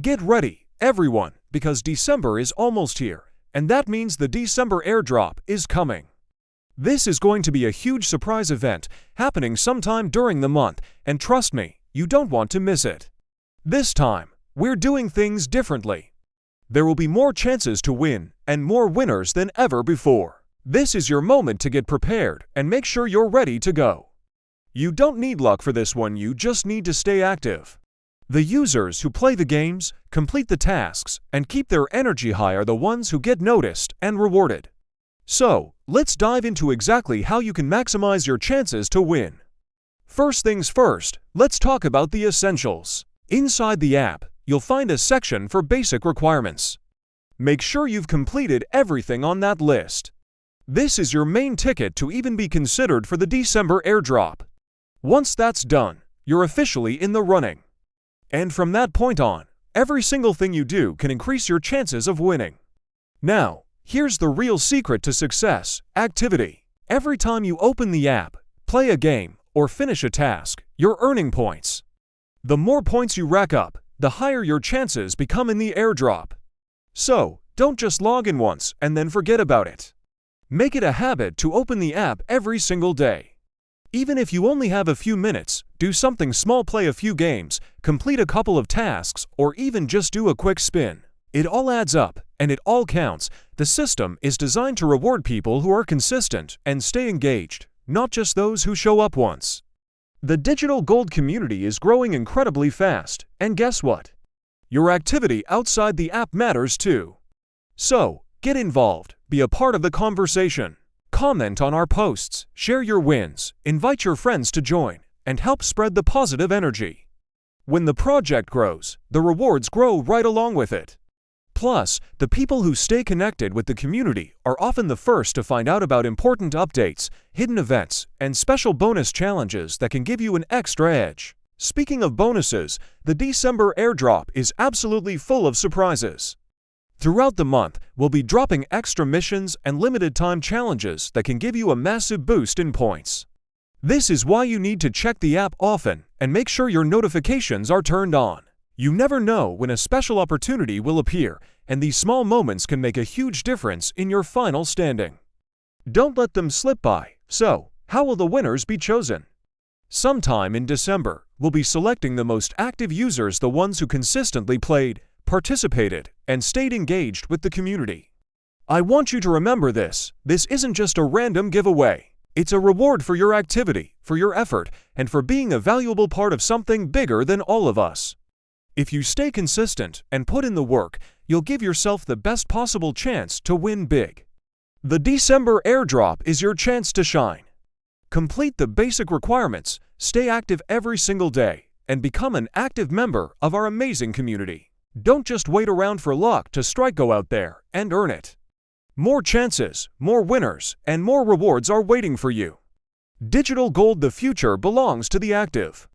Get ready, everyone, because December is almost here, and that means the December Airdrop is coming. This is going to be a huge surprise event happening sometime during the month, and trust me, you don't want to miss it. This time, we're doing things differently. There will be more chances to win and more winners than ever before. This is your moment to get prepared and make sure you're ready to go. You don't need luck for this one, you just need to stay active. The users who play the games, complete the tasks, and keep their energy high are the ones who get noticed and rewarded. So, let's dive into exactly how you can maximize your chances to win. First things first, let's talk about the essentials. Inside the app, you'll find a section for basic requirements. Make sure you've completed everything on that list. This is your main ticket to even be considered for the December Airdrop. Once that's done, you're officially in the running. And from that point on, every single thing you do can increase your chances of winning. Now, here's the real secret to success: activity. Every time you open the app, play a game, or finish a task, you're earning points. The more points you rack up, the higher your chances become in the airdrop. So, don't just log in once and then forget about it. Make it a habit to open the app every single day. Even if you only have a few minutes, do something small, play a few games, complete a couple of tasks, or even just do a quick spin. It all adds up, and it all counts. The system is designed to reward people who are consistent and stay engaged, not just those who show up once. The Digital Gold community is growing incredibly fast, and guess what? Your activity outside the app matters too. So, get involved, be a part of the conversation. Comment on our posts, share your wins, invite your friends to join, and help spread the positive energy. When the project grows, the rewards grow right along with it. Plus, the people who stay connected with the community are often the first to find out about important updates, hidden events, and special bonus challenges that can give you an extra edge. Speaking of bonuses, the December Airdrop is absolutely full of surprises. Throughout the month, we'll be dropping extra missions and limited-time challenges that can give you a massive boost in points. This is why you need to check the app often and make sure your notifications are turned on. You never know when a special opportunity will appear, and these small moments can make a huge difference in your final standing. Don't let them slip by. So, how will the winners be chosen? Sometime in December, we'll be selecting the most active users, the ones who consistently played, participated, and stayed engaged with the community. I want you to remember this. This isn't just a random giveaway. It's a reward for your activity, for your effort, and for being a valuable part of something bigger than all of us. If you stay consistent and put in the work, you'll give yourself the best possible chance to win big. The December Airdrop is your chance to shine. Complete the basic requirements, stay active every single day, and become an active member of our amazing community. Don't just wait around for luck to strike. Go out there and earn it. More chances, more winners, and more rewards are waiting for you. Digital Gold: the future belongs to the active.